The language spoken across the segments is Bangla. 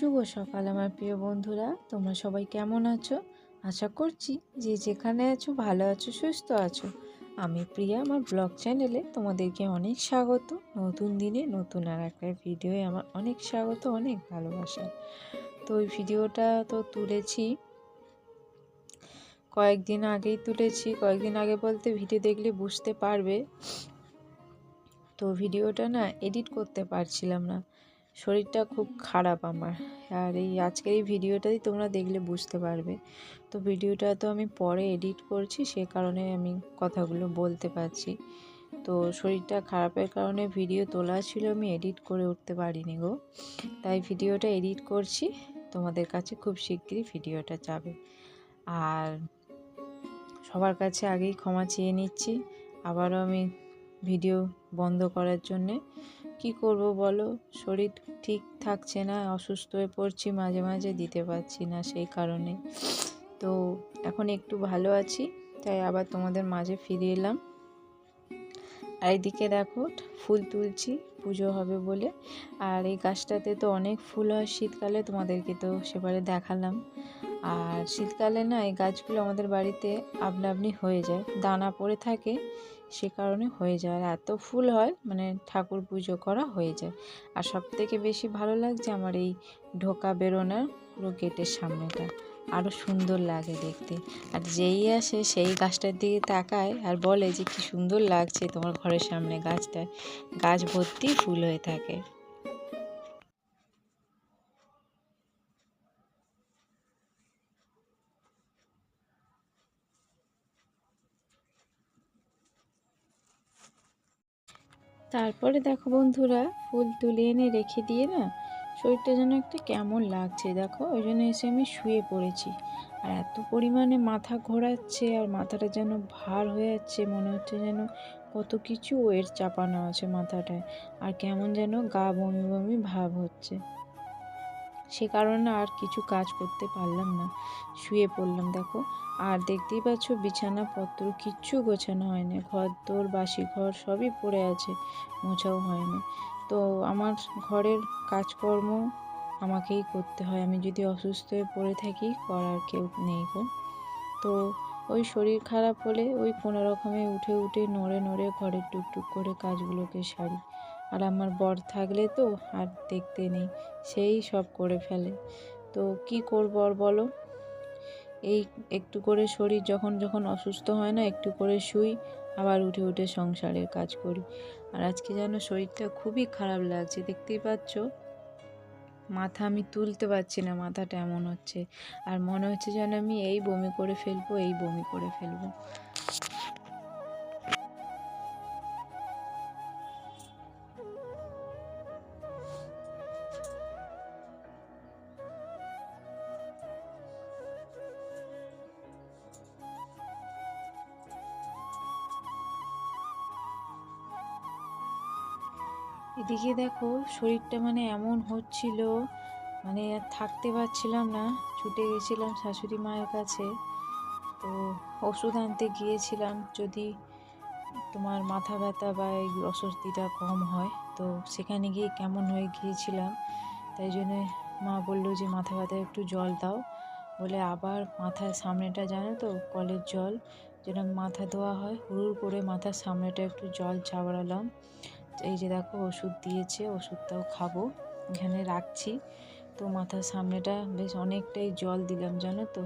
শুভ সকাল আমার প্রিয় বন্ধুরা, তোমরা সবাই কেমন আছো? আশা করছি যে যেখানে আছো ভালো আছো, সুস্থ আছো। আমি প্রিয়া, আমার ব্লগ চ্যানেলে তোমাদেরকে অনেক স্বাগত। নতুন দিনে নতুন আর একটা ভিডিওয়ে আমার অনেক স্বাগত, অনেক ভালোবাসা। তো ওই ভিডিওটা তো তুলেছি কয়েকদিন আগেই তুলেছি, কয়েকদিন আগে বলতে ভিডিও দেখলে বুঝতে পারবে। তো ভিডিওটা না এডিট করতে পারছিলাম না, শরীরটা খুব খারাপ আমার। আর এই আজকের এই ভিডিওটাই তোমরা দেখলে বুঝতে পারবে। তো ভিডিওটা তো আমি পরে এডিট করছি, সে কারণে আমি কথাগুলো বলতে পারছি। তো শরীরটা খারাপের কারণে ভিডিও তোলা ছিল, আমি এডিট করে উঠতে পারিনি গো। তাই ভিডিওটা এডিট করছি, তোমাদের কাছে খুব শিগগিরই ভিডিওটা যাবে। আর সবার কাছে আগেই ক্ষমা চেয়ে নিচ্ছি, আবারও আমি ভিডিও বন্ধ করার জন্যে। কি করব বলো, শরীর ঠিক থাকছে না, অসুস্থ হয়ে পড়ছি, মাঝে মাঝে দিতে পারছি না, সেই কারণে। তো এখন একটু ভালো আছি, তাই আবার তোমাদের মাঝে ফিরে এলাম। আর এইদিকে দেখো ফুল তুলছি, পুজো হবে বলে। আর এই গাছটাতে তো অনেক ফুল হয় শীতকালে, তোমাদেরকে তো সেবারে দেখালাম। আর শীতকালে না এই গাছগুলো আমাদের বাড়িতে আপনা আপনি হয়ে যায়, দানা পড়ে থাকে, সে কারণে হয়ে যায়। আর এত ফুল হয় মানে ঠাকুর পুজো করা হয়ে যায়। আর সবথেকে বেশি ভালো লাগছে আমার এই ঢোকা বেরোনোর পুরো গেটের সামনেটা, আরও সুন্দর লাগে দেখতে। আর যেই আসে সেই গাছটার দিকে তাকায় আর বলে যে কি সুন্দর লাগছে তোমার ঘরের সামনে গাছটায়, গাছ ভর্তি ফুল হয়ে থাকে। তারপরে দেখো বন্ধুরা, ফুল তুলে এনে রেখে দিয়ে না শরীরটা যেন একটা কেমন লাগছে দেখো, ওই জন্য এসে আমি শুয়ে পড়েছি। আর এত পরিমাণে মাথা ঘোরাচ্ছে আর মাথাটা যেন ভার হয়ে যাচ্ছে, মনে হচ্ছে যেন কত কিছু ওয়েট চাপানো আছে মাথাটায়। আর কেমন যেন গা বমি বমি ভাব হচ্ছে, সে কারণে আর কিছু কাজ করতে পারলাম না, শুয়ে পড়লাম দেখো। আর দেখতেই পাচ্ছ বিছানাপত্র কিচ্ছু গোছানো হয়নি, ঘর দোর বাসি ঘর সবই পড়ে আছে, মোছাও হয়নি। তো আমার ঘরের কাজকর্ম আমাকেই করতে হয়, আমি যদি অসুস্থ হয়ে পড়ে থাকি করার কেউ নেই গো। তো ওই শরীর খারাপ হলে ওই কোনো রকমে উঠে উঠে নড়ে নড়ে ঘরের টুকটুক করে কাজগুলোকে সারি। আর আমার বর থাকলে তো আর দেখতে নেই, সেই সব করে ফেলে। তো কি করবো আর বলো, এই একটু করে শরীর যখন যখন অসুস্থ হয় না, একটু করে শুই, আবার উঠে উঠে সংসারের কাজ করি। আর আজকে যেন শরীরটা খুবই খারাপ লাগছে, দেখতেই পাচ্ছ মাথা আমি তুলতে পারছি না, মাথাটা এমন হচ্ছে। আর মনে হচ্ছে যেন আমি এই বমি করে ফেলবো, এই বমি করে ফেলবো। এদিকে দেখো শরীরটা মানে এমন হচ্ছিল, মানে আর থাকতে পারছিলাম না, ছুটে গেছিলাম শাশুড়ি মায়ের কাছে। তো ওষুধ আনতে গিয়েছিলাম, যদি তোমার মাথা ব্যথা বা এই অস্বস্তিটা কম হয়। তো সেখানে গিয়ে কেমন হয়ে গিয়েছিলাম, তাই জন্যে মা বললো যে মাথা ব্যথায় একটু জল দাও বলে, আবার মাথার সামনেটা জানো তো কলের জল যেরকম মাথা ধোয়া হয়, হুড়ুর করে মাথার সামনেটা একটু জল চাবড়ালাম। এই যে দেখো ওষুধ দিয়েছে, ওষুধটাও খাবো, এখানে রাখছি। তো মাথার সামনেটা বেশ অনেকটাই জল দিলাম জানো তো।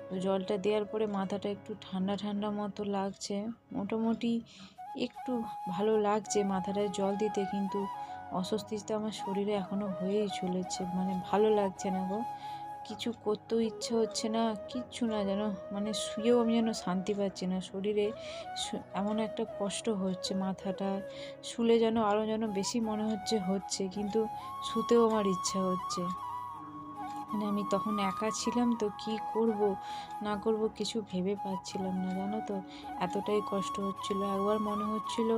তো জলটা দেওয়ার পরে মাথাটা একটু ঠান্ডা ঠান্ডা মতো লাগছে, মোটামুটি একটু ভালো লাগছে মাথাটায় জল দিতে। কিন্তু অস্বস্তিটা আমার শরীরে এখনও হয়েই চলেছে, মানে ভালো লাগছে না গো, কিছু করতেও ইচ্ছে হচ্ছে না, কিচ্ছু না, যেন মানে শুয়েও আমি যেন শান্তি পাচ্ছি না শরীরে, এমন একটা কষ্ট হচ্ছে মাথাটা। শুলে যেন আরও যেন বেশি মনে হচ্ছে, কিন্তু শুতেও আমার ইচ্ছা হচ্ছে। মানে আমি তখন একা ছিলাম, তো কি করব না করব কিছু ভেবে পাচ্ছিলাম না জানো তো, এতটাই কষ্ট হচ্ছিল। একবার মনে হচ্ছিল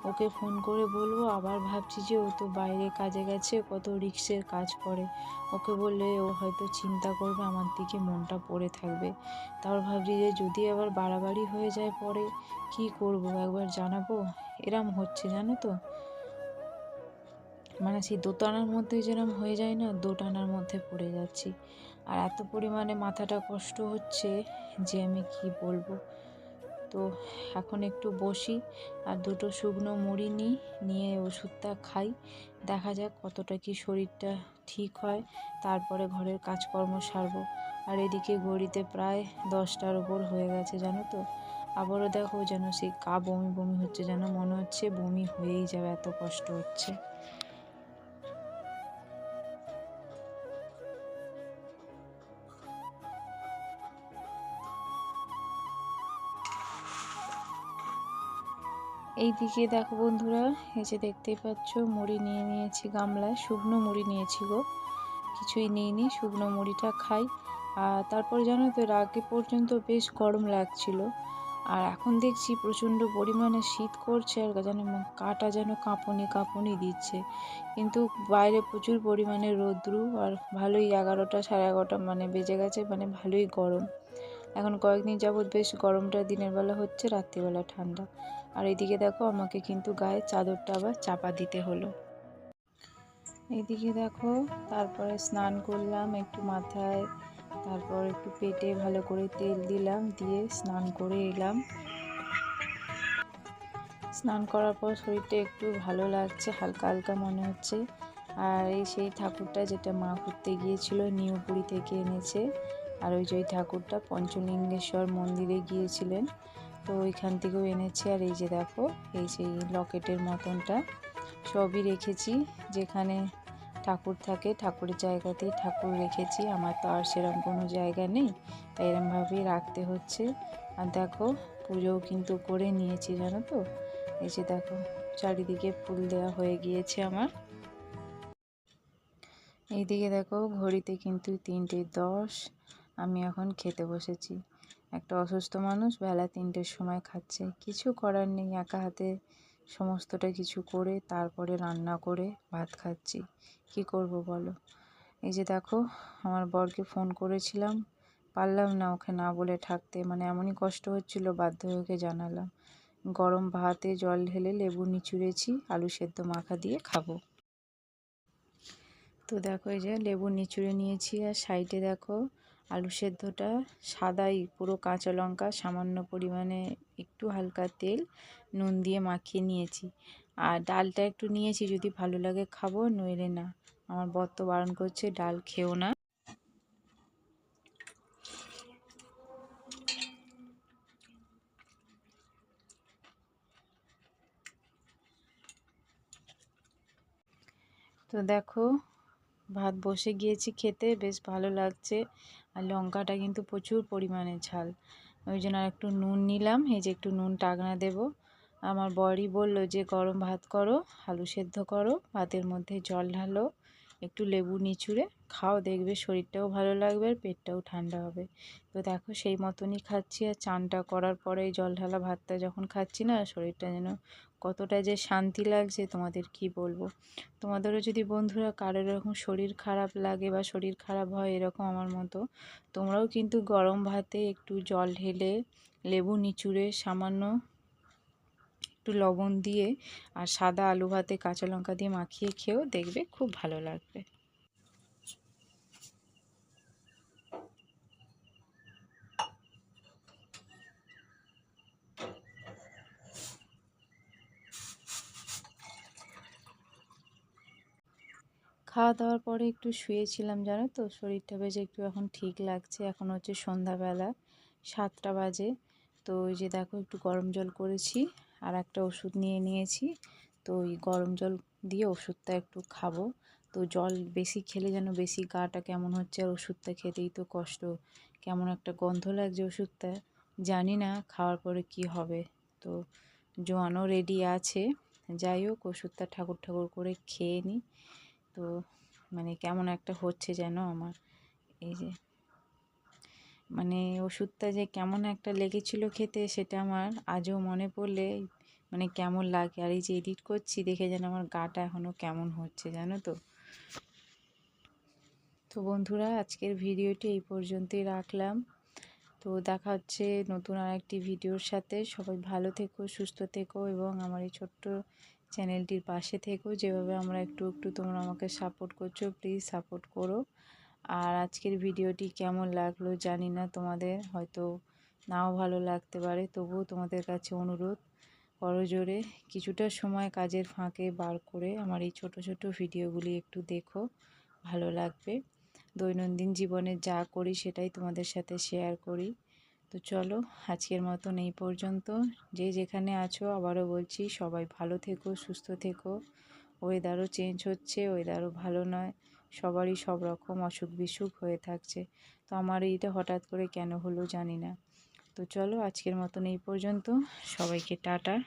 ওকে ফোন করে বলবো, আবার ভাবছি যে ও তো বাইরে কাজে গেছে, কত রিক্সের কাজ করে, ওকে বললে ও হয়তো চিন্তা করবে, আমার দিকে মনটা পড়ে থাকবে। তারপর ভাবছি যে যদি আবার বাড়াবাড়ি হয়ে যায় পরে কি করব, একবার জানাবো, এরম হচ্ছে জানো তো। মানে সেই দোটানার মধ্যে যেরকম হয়ে যায় না, দোটানার মধ্যে পড়ে যাচ্ছি। আর এত পরিমাণে মাথাটা কষ্ট হচ্ছে যে আমি কি বলবো। তো এখন একটু বসি আর দুটো শুকনো মুড়ি নিয়ে ওষুধটা খাই। দেখা যাক কতটা কি শরীরটা ঠিক হয়, তারপরে ঘরের কাজকর্ম সারবো। আর এদিকে ঘড়িতে প্রায় 10টার ওপর হয়ে গেছে জানো তো। আবারও দেখো যেন সেই বমি বমি হচ্ছে, যেন মনে হচ্ছে বমি হয়েই যাবে, এত কষ্ট হচ্ছে। এইদিকে দেখো বন্ধুরা, এই যে দেখতেই পাচ্ছ মুড়ি নিয়ে নিয়েছি গামলায়, শুকনো মুড়ি নিয়েছি গো, কিছুই নিইনি, শুকনো মুড়িটা খাই। আর তারপর জানো তো, এর আগে পর্যন্ত বেশ গরম লাগছিল, আর এখন দেখছি প্রচণ্ড পরিমাণে শীত করছে, আর যেন কাটা যেন কাঁপুনি কাঁপুনি দিচ্ছে। কিন্তু বাইরে প্রচুর পরিমাণে রৌদ্রু, আর ভালোই 11টা সাড়ে 11টা মানে বেজে গেছে, মানে ভালোই গরম। এখন কয়েকদিন যাবৎ বেশ গরমটা দিনের বেলা হচ্ছে, রাত্রিবেলা ঠান্ডা। আর এদিকে দেখো আমাকে কিন্তু গায়ে চাদরটা আবার চাপা দিতে হলো। এইদিকে দেখো, তারপরে স্নান করলাম একটু মাথায়, তারপর একটু পেটে ভালো করে তেল দিলাম, দিয়ে স্নান করে এলাম। স্নান করার পর শরীরটা একটু ভালো লাগছে, হালকা হালকা মনে হচ্ছে। আর এই সেই ঠাকুরটা যেটা মা ঘুরতে গিয়েছিল নিউপুরি থেকে এনেছে, আর ওই যে ঠাকুরটা পঞ্চলিঙ্গেশ্বর মন্দিরে গিয়েছিলেন, তো ওইখান থেকেও এনেছে। আর এই যে দেখো, এই সেই লকেটের মতনটা সবই রেখেছি, যেখানে ঠাকুর থাকে ঠাকুরের জায়গাতেই ঠাকুর রেখেছি। আমার তো আর সেরকম কোনো জায়গা নেই, তাই এরমভাবেই রাখতে হচ্ছে। আর দেখো পুজোও কিন্তু করে নিয়েছি জানো তো। এই যে দেখো চারিদিকে ফুল দেওয়া হয়ে গিয়েছে আমার। এইদিকে দেখো ঘড়িতে কিন্তু 3:10, আমি এখন খেতে বসেছি। একটা অসুস্থ মানুষ বেলা 3টের সময় খাচ্ছে, কিছু করার নেই, একা হাতে সমস্তটা কিছু করে তারপরে রান্না করে ভাত খাচ্ছি, কি করব বলো। এই যে দেখো আমার বরকে ফোন করেছিলাম, পারলাম না ওকে না বলে থাকতে, মানে এমনই কষ্ট হচ্ছিল, বাধ্য হয়ে ওকে জানালাম। গরম ভাতে জল ঢেলে লেবু নিচুড়েছি, আলু সেদ্ধ মাখা দিয়ে খাবো। তো দেখো এই যে লেবু নিচুড়ে নিয়েছি, আর সাইডে দেখো আলু সেদ্ধটা সাদাই, পুরো কাঁচা লঙ্কা, সামান্য পরিমাণে একটু হালকা তেল, নুন দিয়ে মাখিয়ে নিয়েছি। আর ডালটা একটু নিয়েছি, যদি ভালো লাগে খাবো, নইলে না। আমার বর তো বারণ করছে ডাল খেও না। তো দেখো ভাত বসে গিয়েছি খেতে, বেশ ভালো লাগছে। আর লঙ্কাটা কিন্তু প্রচুর পরিমাণে ঝাল, ওই জন্য আর একটু নুন নিলাম, এই যে একটু নুন টাগনা দেব। আমার বরই বলল যে গরম ভাত করো, আলু সেদ্ধ করো, ভাতের মধ্যে জল ঢালো, একটু লেবু নিচুড়ে খাও, দেখবে শরীরটাও ভালো লাগবে আর পেটটাও ঠান্ডা হবে। তো দেখো সেই মতনই খাচ্ছি। আর চানটা করার পরে জল ঢালা ভাতটা যখন খাচ্ছি না, শরীরটা যেন কতটা যে শান্তি লাগছে তোমাদের কি বলবো। তোমাদেরও যদি বন্ধুরা কারোর এরকম শরীর খারাপ লাগে বা শরীর খারাপ হয় এরকম আমার মতো, তোমরাও কিন্তু গরম ভাতে একটু জল ঢেলে লেবু নিচুড়ে সামান্য একটু লবণ দিয়ে আর সাদা আলু ভাতে কাঁচা লঙ্কা দিয়ে মাখিয়ে খেয়েও দেখবে খুব ভালো লাগবে। খাওয়া দাওয়ার পরে একটু শুয়েছিলাম জানো তো, শরীরটা বেশ একটু এখন ঠিক লাগছে। এখন হচ্ছে সন্ধ্যাবেলা, 7টা বাজে। তো ওই যে দেখো একটু গরম জল করেছি, আর একটা ওষুধ নিয়ে নিয়েছি। তো ওই গরম জল দিয়ে ওষুধটা একটু খাবো। তো জল বেশি খেলে যেন বেশি গাটা কেমন হচ্ছে, আর ওষুধটা খেতেই তো কষ্ট, কেমন একটা গন্ধ লাগছে ওষুধটা, জানি না খাওয়ার পরে কি হবে। তো জোয়ানও রেডি আছে, যাই হোক ওষুধটা ঠাকুর ঠাকুর করে খেয়ে নিই। তো মানে কেমন একটা হচ্ছে যেন আমার, এই যে মানে ওষুধটা যে কেমন একটা লেগেছিল খেতে, সেটা আমার আজও মনে পড়লে মানে কেমন লাগে। আর এই যে এডিট করছি দেখে যেন আমার গাটা এখনও কেমন হচ্ছে জানো তো। তো বন্ধুরা আজকের ভিডিওটি এই পর্যন্তই রাখলাম। তো দেখা হচ্ছে নতুন আরেকটি ভিডিওর সাথে। সবাই ভালো থেকো, সুস্থ থেকো, এবং আমার এই ছোট্ট চ্যানেলটির পাশে থেকো। যেভাবে আমরা একটু একটু তোমরা আমাকে সাপোর্ট করছো, প্লিজ সাপোর্ট করো। আর আজকের ভিডিওটি কেমন লাগলো জানি না, তোমাদের হয়তো নাও ভালো লাগতে পারে, তবুও তোমাদের কাছে অনুরোধ করজোড়ে কিছুটা সময় কাজের ফাঁকে বার করে আমার এই ছোট ছোট ভিডিওগুলি একটু দেখো, ভালো লাগবে। দৈনন্দিন জীবনে যা করি সেটাই তোমাদের সাথে শেয়ার করি। তো চলো আজকের মতন এই পর্যন্ত। যে যেখানে আছো আবারও বলছি, সবাই ভালো থেকো, সুস্থ থেকো। ওয়েদারও চেঞ্জ হচ্ছে, ওয়েদারও ভালো নয়, সবারই সব রকম অসুখ বিসুখ হয়ে থাকছে। তো আমার এইটা হঠাৎ করে কেন হলো জানি না। তো চলো আজকের মতন এই পর্যন্ত, সবাইকে টাটা।